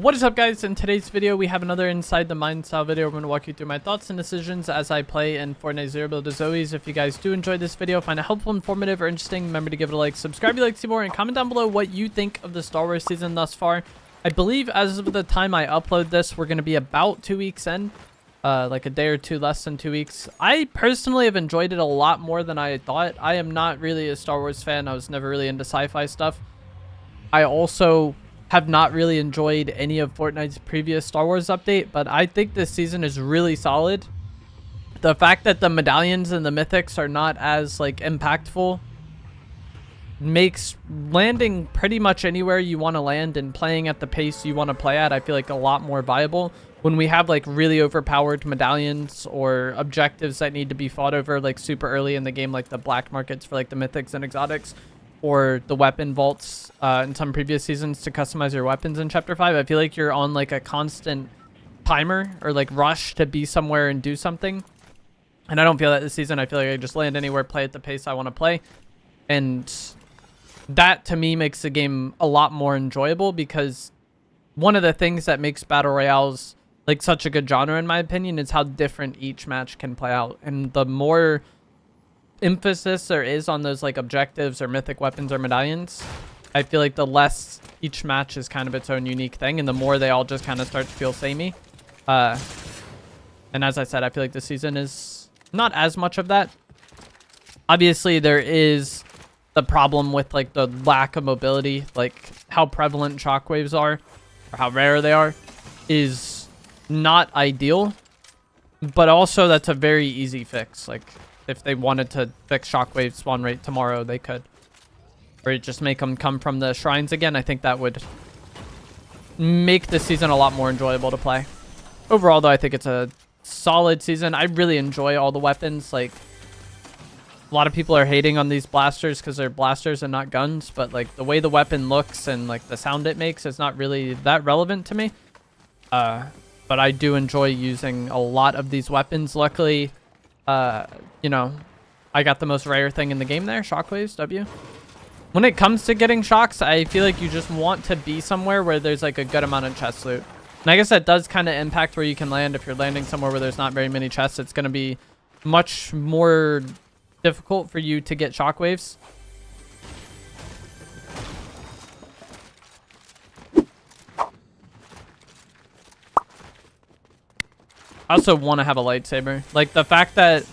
What is up, guys? In today's video we have another Inside the Mind style video. I'm going to walk you through my thoughts and decisions as I play in Fortnite Zero Build. As always, if you guys do enjoy this video, find it helpful, informative, or interesting, remember to give it a like, subscribe if you like to see more, and comment down below what you think of the Star Wars season thus far. I believe as of the time I upload this, we're going to be about 2 weeks in, like a day or two, less than 2 weeks. I personally have enjoyed it a lot more than I thought. I am not really a Star Wars fan. I was never really into sci-fi stuff. I also have not really enjoyed any of Fortnite's previous Star Wars update, but I think this season is really solid. The fact that the medallions and the mythics are not as like impactful makes landing pretty much anywhere you want to land and playing at the pace you want to play at, I feel like, a lot more viable. When we have like really overpowered medallions or objectives that need to be fought over like super early in the game, like the black markets for like the mythics and exotics, or the weapon vaults in some previous seasons to customize your weapons in Chapter 5, I feel like you're on like a constant timer or like rush to be somewhere and do something. And I don't feel that this season. I feel like I just land anywhere, play at the pace I want to play. And that to me makes the game a lot more enjoyable, because one of the things that makes Battle Royales like such a good genre, in my opinion, is how different each match can play out. And the more emphasis there is on those like objectives or mythic weapons or medallions, I feel like the less each match is kind of its own unique thing, and the more they all just kind of start to feel samey. And as I said, I feel like this season is not as much of that. Obviously there is the problem with like the lack of mobility, like how prevalent shockwaves are or how rare they are is not ideal, but also that's a very easy fix. Like if they wanted to fix shockwave spawn rate tomorrow, they could. Or just make them come from the shrines again. I think that would make the season a lot more enjoyable to play. Overall, though, I think it's a solid season. I really enjoy all the weapons. Like, a lot of people are hating on these blasters because they're blasters and not guns. But, like, the way the weapon looks and, like, the sound it makes is not really that relevant to me. But I do enjoy using a lot of these weapons. Luckily, you know, I got the most rare thing in the game there, shockwaves, W. When it comes to getting shocks, I feel like you just want to be somewhere where there's like a good amount of chest loot. And I guess that does kind of impact where you can land. If you're landing somewhere where there's not very many chests, it's going to be much more difficult for you to get shockwaves. I also want to have a lightsaber. Like, the fact that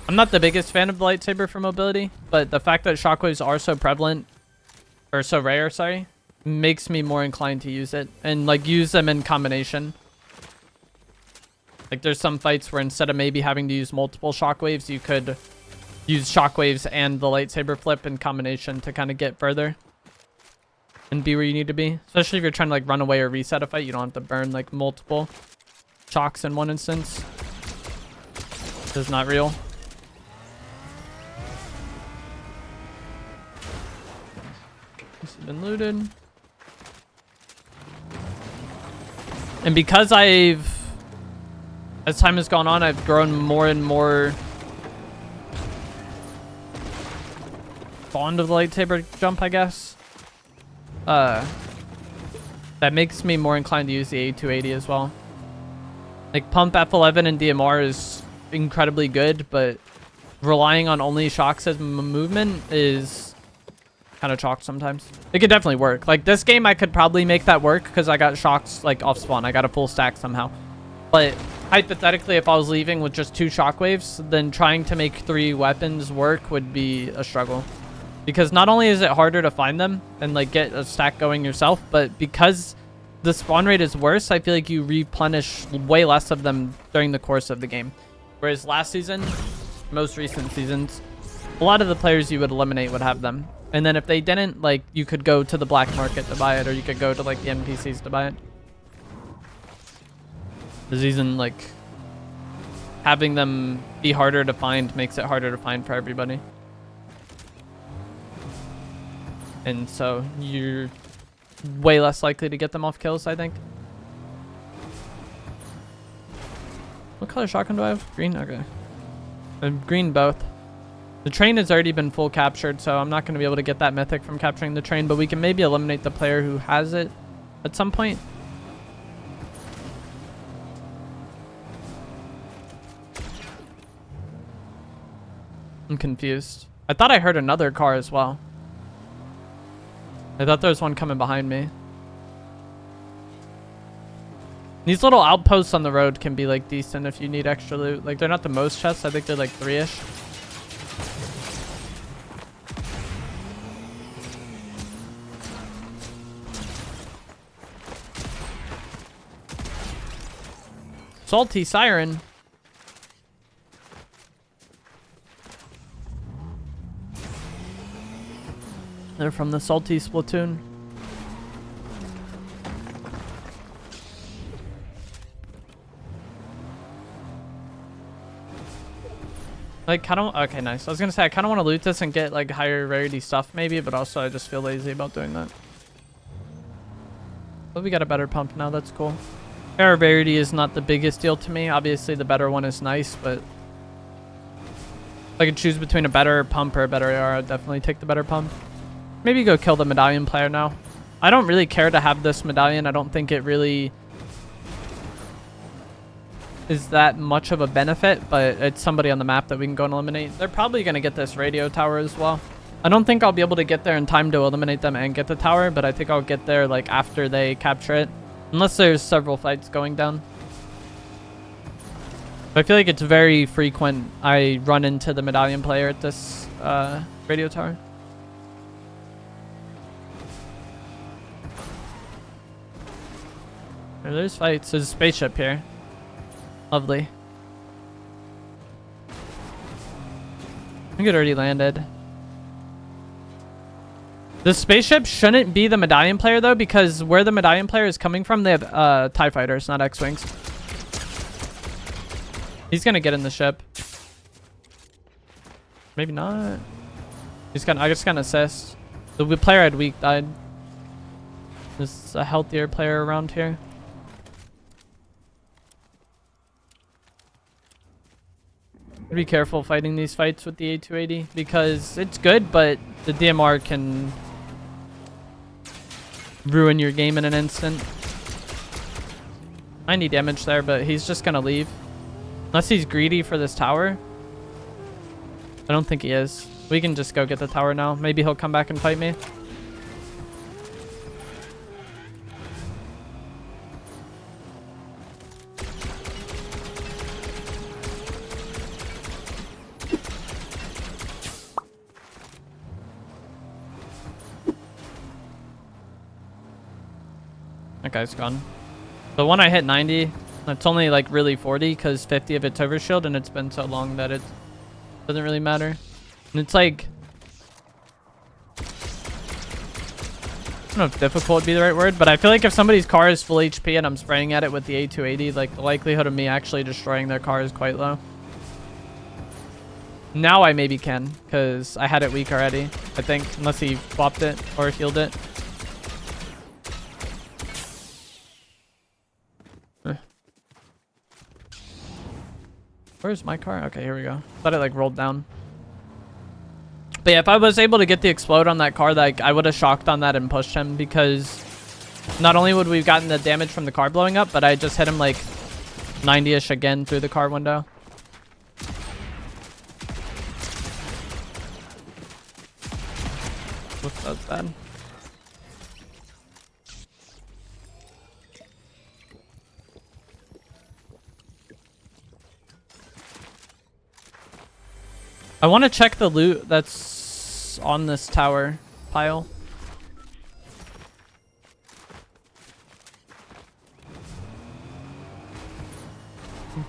I'm not the biggest fan of the lightsaber for mobility, but the fact that shockwaves are so prevalent, or so rare, sorry, makes me more inclined to use it and like use them in combination. Like, there's some fights where instead of maybe having to use multiple shockwaves, you could use shockwaves and the lightsaber flip in combination to kind of get further and be where you need to be. Especially if you're trying to like run away or reset a fight, you don't have to burn like multiple shocks in one instance. This is not real. This has been looted. And because as time has gone on, I've grown more and more fond of the lightsaber jump, I guess. That makes me more inclined to use the A280 as well. Like, pump F11 and DMR is incredibly good, but relying on only shocks as movement is kind of chalk sometimes. It could definitely work. Like, this game, I could probably make that work because I got shocks like off spawn. I got a full stack somehow. But hypothetically, if I was leaving with just 2 shockwaves, then trying to make 3 weapons work would be a struggle. Because not only is it harder to find them and like get a stack going yourself, but because the spawn rate is worse, I feel like you replenish way less of them during the course of the game. Whereas last season, most recent seasons, a lot of the players you would eliminate would have them. And then if they didn't, like, you could go to the black market to buy it, or you could go to like the NPCs to buy it. The season, like, having them be harder to find makes it harder to find for everybody. And so you're way less likely to get them off kills, I think. What color shotgun do I have? Green? Okay. Green both. The train has already been full captured, so I'm not going to be able to get that mythic from capturing the train, but we can maybe eliminate the player who has it at some point. I'm confused. I thought I heard another car as well. I thought there was one coming behind me. These little outposts on the road can be like decent if you need extra loot. Like they're not the most chests. I think they're like 3-ish. Salty siren. They're from the salty Splatoon. Like, kind of, okay, nice. I was gonna say, I kind of want to loot this and get like higher rarity stuff maybe, but also I just feel lazy about doing that. But we got a better pump now, that's cool. Rare rarity is not the biggest deal to me. Obviously the better one is nice, but if I could choose between a better pump or a better AR, I'd definitely take the better pump. Maybe go kill the medallion player now. I don't really care to have this medallion. I don't think it really is that much of a benefit, but it's somebody on the map that we can go and eliminate. They're probably going to get this radio tower as well. I don't think I'll be able to get there in time to eliminate them and get the tower, but I think I'll get there like after they capture it. Unless there's several fights going down. But I feel like it's very frequent I run into the medallion player at this radio tower. There's fights. There's a spaceship here. Lovely. I think it already landed. The spaceship shouldn't be the medallion player though, because where the medallion player is coming from, they have TIE fighters, not X-Wings. He's gonna get in the ship. Maybe not. I just got an assist. The player I had weak died. There's a healthier player around here. Be careful fighting these fights with the A280 because it's good, but the DMR can ruin your game in an instant. I need damage there, but he's just gonna leave. Unless he's greedy for this tower. I don't think he is. We can just go get the tower now. Maybe he'll come back and fight me. That guy's gone. The one I hit 90, it's only like really 40 because 50 of it's overshield, and it's been so long that it doesn't really matter. And it's like, I don't know if difficult would be the right word, but I feel like if somebody's car is full HP and I'm spraying at it with the A280, like the likelihood of me actually destroying their car is quite low. Now I maybe can, because I had it weak already, I think, unless he swapped it or healed it. Where's my car? Okay, here we go. Thought it like rolled down. But yeah, if I was able to get the explode on that car, like I would have shocked on that and pushed him, because not only would we have gotten the damage from the car blowing up, but I just hit him like 90-ish again through the car window. Whoops, that was bad. I want to check the loot that's on this tower pile.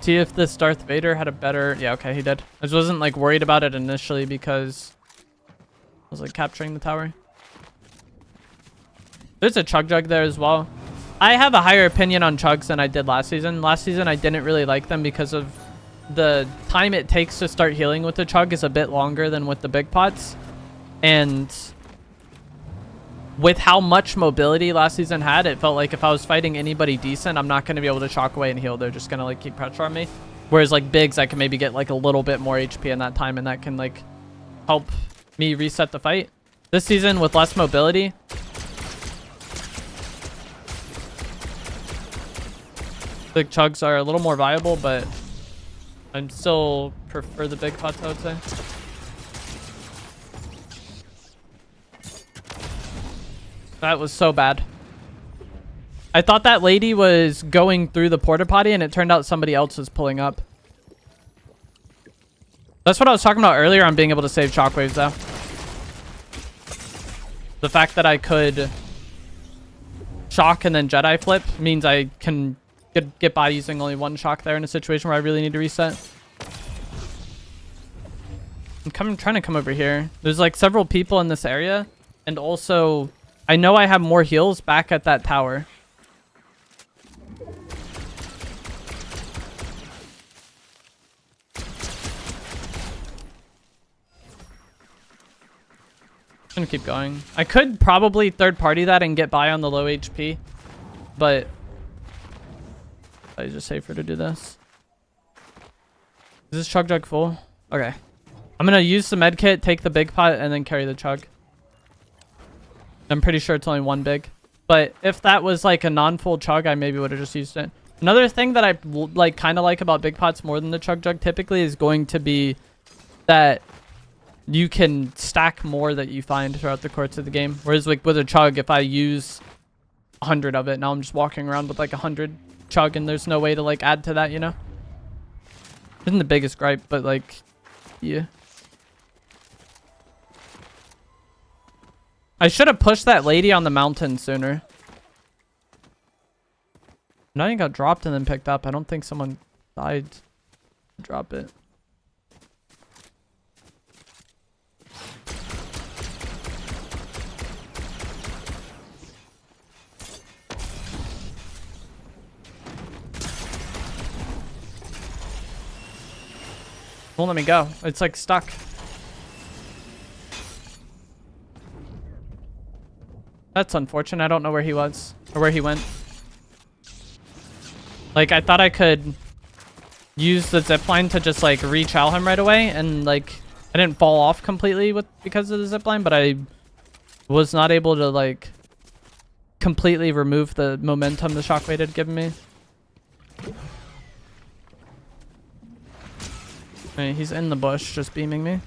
See if this Darth Vader had a better... Yeah, okay, he did. I just wasn't like worried about it initially because I was like capturing the tower. There's a Chug Jug there as well. I have a higher opinion on Chugs than I did last season. Last season I didn't really like them because of the time it takes to start healing with the Chug is a bit longer than with the big pots. And with how much mobility last season had, it felt like if I was fighting anybody decent, I'm not going to be able to shock away and heal. They're just going to like keep pressure on me. Whereas like bigs, I can maybe get like a little bit more HP in that time, and that can like help me reset the fight. This season with less mobility, big Chugs are a little more viable, but I still prefer the big pots, I would say. That was so bad. I thought that lady was going through the porta potty and it turned out somebody else was pulling up. That's what I was talking about earlier on being able to save shockwaves though. The fact that I could shock and then Jedi flip means I can get by using only one shock there in a situation where I really need to reset. I'm trying to come over here. There's like several people in this area. And also, I know I have more heals back at that tower. I'm gonna keep going. I could probably third party that and get by on the low HP. But it's just safer to do this. Is this chug jug full? Okay. I'm gonna use the med kit, take the big pot, and then carry the chug. I'm pretty sure it's only one big. But if that was like a non-full chug, I maybe would have just used it. Another thing that I like kind of like about big pots more than the chug jug typically is going to be that you can stack more that you find throughout the course of the game. Whereas like with a chug, if I use 100 of it, now I'm just walking around with like 100 chug and there's no way to like add to that, you know? Isn't the biggest gripe, but like, yeah. I should have pushed that lady on the mountain sooner. Now you got dropped and then picked up. I don't think someone died to drop it. Won't let me go. It's like stuck. That's unfortunate. I don't know where he was or where he went. Like I thought I could use the zipline to just like re-chow him right away, and like I didn't fall off completely because of the zipline, but I was not able to like completely remove the momentum the shockwave had given me. Right, he's in the bush, just beaming me.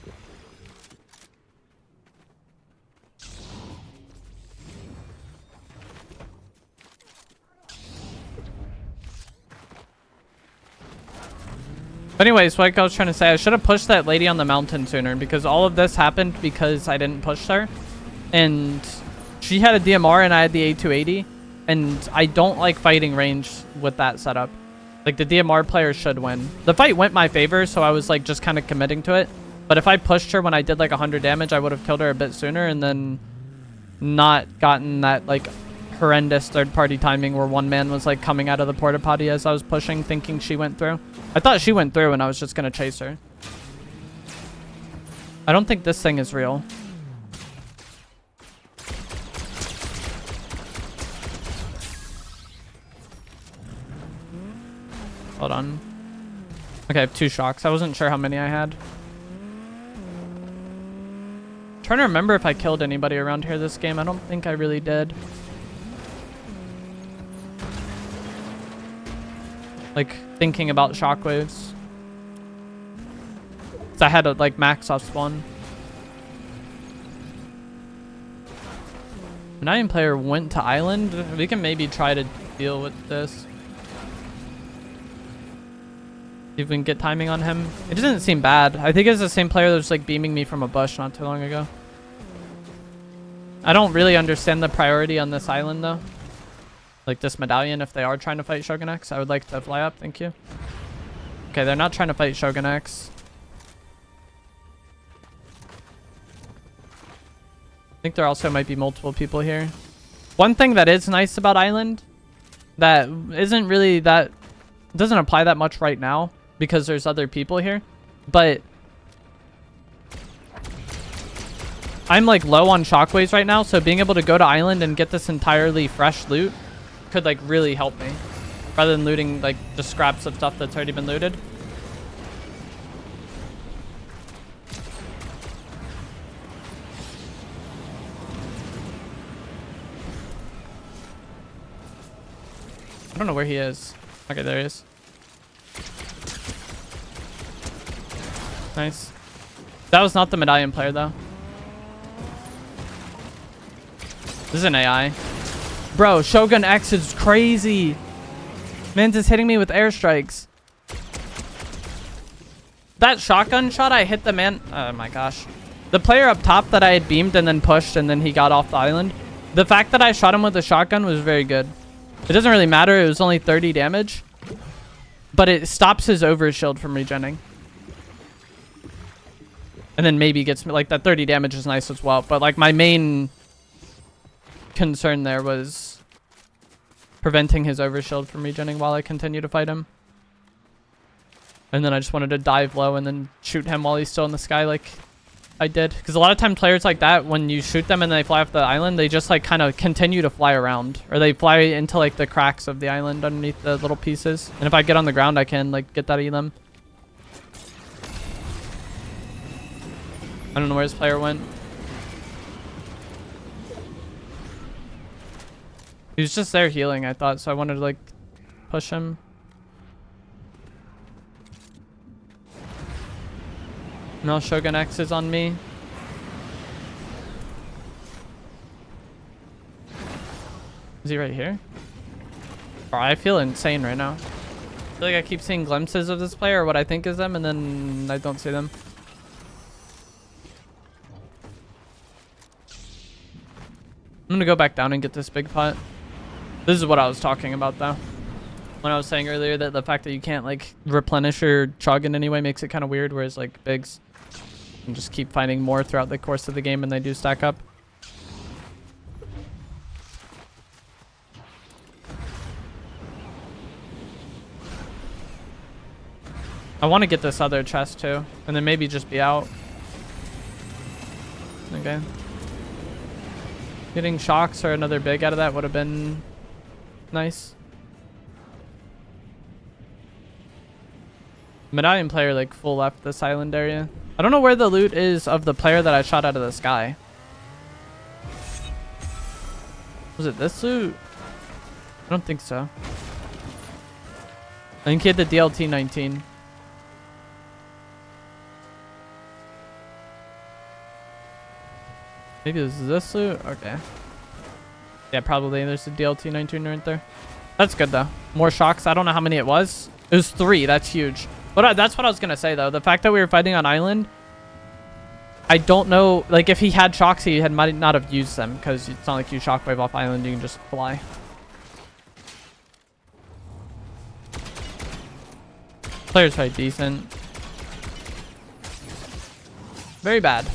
But anyways, like I was trying to say, I should have pushed that lady on the mountain sooner because all of this happened because I didn't push her. And she had a DMR and I had the A280. And I don't like fighting range with that setup. Like, the DMR player should win. The fight went my favor, so I was, like, just kind of committing to it. But if I pushed her when I did, like, 100 damage, I would have killed her a bit sooner and then not gotten that, like, horrendous third-party timing where one man was, like, coming out of the porta potty as I was pushing, thinking she went through. I thought she went through and I was just going to chase her. I don't think this thing is real. Hold on. Okay, I have 2 shocks. I wasn't sure how many I had. I'm trying to remember if I killed anybody around here this game. I don't think I really did. Like, thinking about shockwaves. So I had to, like, max off spawn. Canadian player went to island. We can maybe try to deal with this. See if we can get timing on him. It doesn't seem bad. I think it's the same player that was like beaming me from a bush not too long ago. I don't really understand the priority on this island though. Like this medallion, if they are trying to fight Shogun X, I would like to fly up. Thank you. Okay, they're not trying to fight Shogun X. I think there also might be multiple people here. One thing that is nice about island that isn't really that doesn't apply that much right now because there's other people here, but I'm like low on shockwaves right now, so being able to go to island and get this entirely fresh loot could like really help me rather than looting like just scraps of stuff that's already been looted. I don't know where he is. Okay, there he is. Nice. That was not the medallion player, though. This is an AI. Bro, Shogun X is crazy. Man's is hitting me with airstrikes. That shotgun shot, I hit the man. Oh my gosh. The player up top that I had beamed and then pushed and then he got off the island. The fact that I shot him with the shotgun was very good. It doesn't really matter. It was only 30 damage. But it stops his overshield from regenning. And then maybe gets me, like, that 30 damage is nice as well. But, like, my main concern there was preventing his overshield from regenning while I continue to fight him. And then I just wanted to dive low and then shoot him while he's still in the sky like I did. Because a lot of time players like that, when you shoot them and they fly off the island, they just, like, kind of continue to fly around. Or they fly into, like, the cracks of the island underneath the little pieces. And if I get on the ground, I can, like, get that elim. I don't know where his player went. He was just there healing, I thought, so I wanted to, like, push him. No, Shogun X is on me. Is he right here? Bro, I feel insane right now. I feel like I keep seeing glimpses of this player or what I think is them, and then I don't see them. I'm gonna go back down and get this big pot. This is what I was talking about, though. When I was saying earlier that the fact that you can't, like, replenish your chug in any way makes it kind of weird, whereas, like, bigs can just keep finding more throughout the course of the game and they do stack up. I want to get this other chest, too, and then maybe just be out. Okay. Getting shocks or another big out of that would have been nice. Medallion player, like, full left this island area. I don't know where the loot is of the player that I shot out of the sky. Was it this loot? I don't think so. I think he had the DLT 19. Maybe this is this loot? Okay. Yeah, probably. There's the DLT 19 right there. That's good, though. More shocks. I don't know how many it was. It was 3. That's huge. But that's what I was going to say, though. The fact that we were fighting on island, I don't know. Like, if he had shocks, he might not have used them. Because it's not like you shockwave off island. You can just fly. Player's probably decent. Very bad.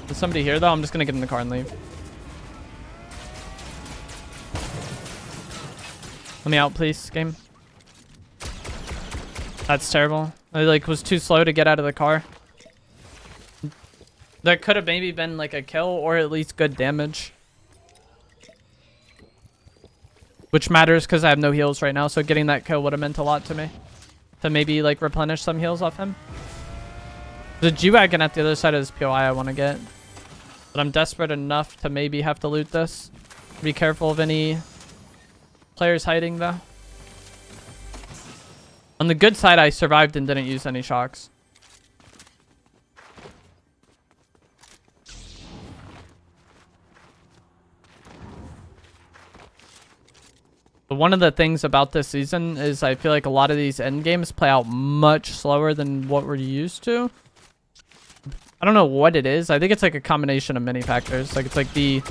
There's somebody here, though. I'm just going to get in the car and leave. Let me out, please, game. That's terrible. I, like, was too slow to get out of the car. There could have maybe been, like, a kill or at least good damage. Which matters because I have no heals right now, so getting that kill would have meant a lot to me. To maybe, like, replenish some heals off him. The G-Wagon at the other side of this POI I want to get. But I'm desperate enough to maybe have to loot this. Be careful of any players hiding, though. On the good side, I survived and didn't use any shocks. But one of the things about this season is I feel like a lot of these end games play out much slower than what we're used to. I don't know what it is. I think it's like a combination of many factors. Like, it's like the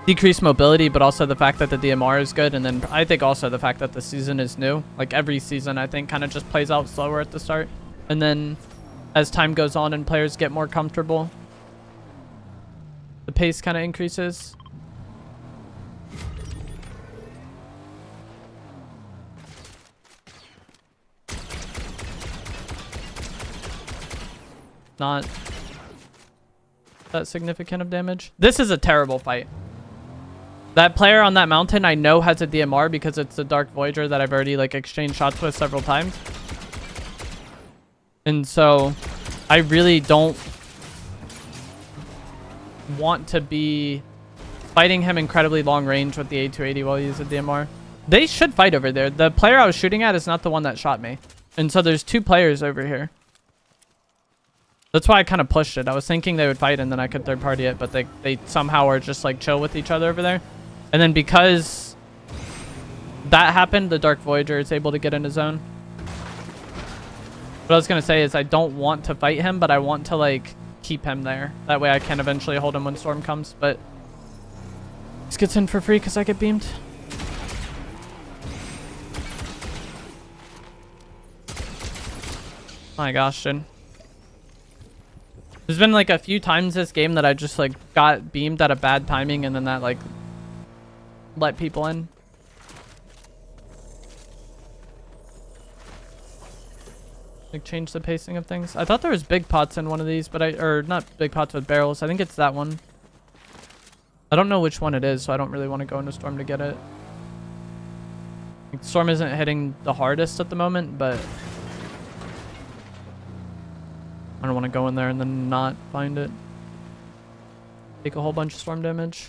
decreased mobility, but also the fact that the DMR is good. And then I think also the fact that the season is new. Like, every season, I think, kind of just plays out slower at the start. And then as time goes on and players get more comfortable, the pace kind of increases. Not that significant of damage. This is a terrible fight. That player on that mountain I know has a DMR because it's a Dark Voyager that I've already, like, exchanged shots with several times. And so I really don't want to be fighting him incredibly long range with the A280 while he uses a DMR. They should fight over there. The player I was shooting at is not the one that shot me. And so there's 2 players over here. That's why I kind of pushed it. I was thinking they would fight and then I could third party it, but they somehow are just like chill with each other over there. And then because that happened, the Dark Voyager is able to get in his zone. What I was going to say is I don't want to fight him, but I want to like keep him there. That way I can eventually hold him when Storm comes, but this gets in for free because I get beamed. My gosh, dude. There's been like a few times this game that I just like got beamed at a bad timing and then that like let people in. Like change the pacing of things. I thought there was big pots in one of these, but or not big pots with barrels. I think it's that one. I don't know which one it is, so I don't really want to go into Storm to get it. Like, Storm isn't hitting the hardest at the moment, but I don't want to go in there and then not find it. Take a whole bunch of Storm damage.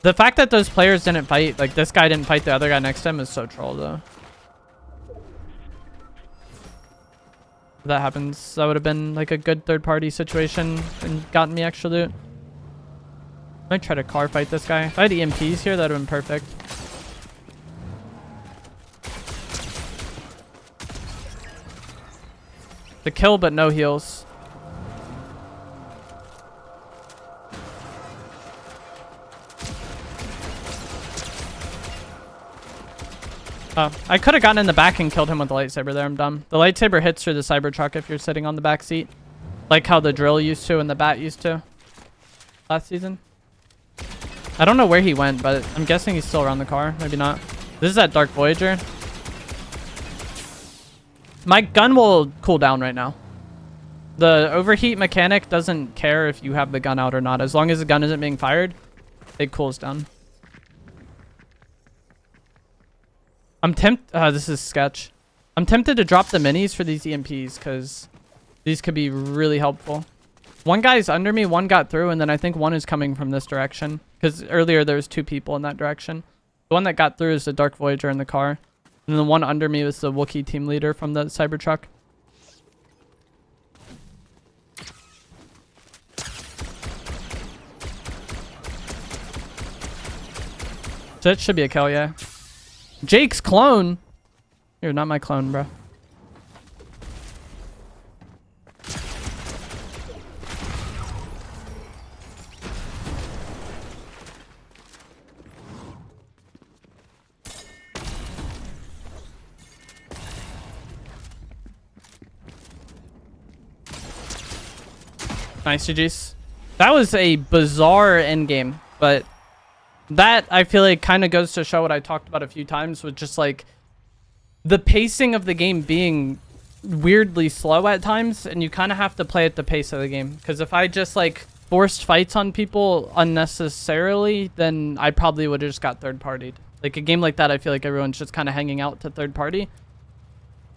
The fact that those players didn't fight, like this guy didn't fight the other guy next to him is so troll though. If that happens, that would have been like a good third party situation and gotten me extra loot. I might try to car fight this guy. If I had EMPs here, that would have been perfect. The kill, but no heals. Oh, I could have gotten in the back and killed him with the lightsaber there. I'm dumb. The lightsaber hits through the Cybertruck if you're sitting on the back seat. Like how the drill used to and the bat used to last season. I don't know where he went, but I'm guessing he's still around the car. Maybe not. This is that Dark Voyager. My gun will cool down right now. The overheat mechanic doesn't care if you have the gun out or not. As long as the gun isn't being fired, it cools down. I'm tempted. This is sketch. I'm tempted to drop the minis for these EMPs because these could be really helpful. One guy's under me, one got through, and then I think one is coming from this direction because earlier there was two people in that direction. The one that got through is the Dark Voyager in the car, and then the one under me was the Wookiee team leader from the Cybertruck. So it should be a kill, yeah. Jake's clone. You're not my clone, bro. Nice, GG's. That was a bizarre endgame, but that I feel like kind of goes to show what I talked about a few times with just like the pacing of the game being weirdly slow at times, and you kind of have to play at the pace of the game. Because if I just like forced fights on people unnecessarily, then I probably would have just got third partied. Like a game like that, I feel like everyone's just kind of hanging out to third party.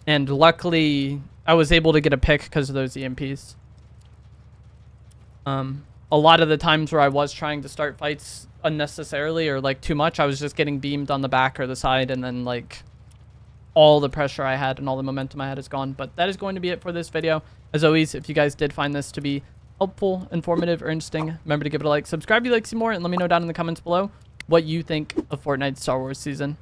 And luckily, I was able to get a pick because of those EMPs. A lot of the times where I was trying to start fights unnecessarily or like too much, I was just getting beamed on the back or the side, and then like all the pressure I had and all the momentum I had is gone. But that is going to be it for this video. As always, if you guys did find this to be helpful, informative, or interesting, remember to give it a like, subscribe if you like to see more, and let me know down in the comments below what you think of Fortnite Star Wars season.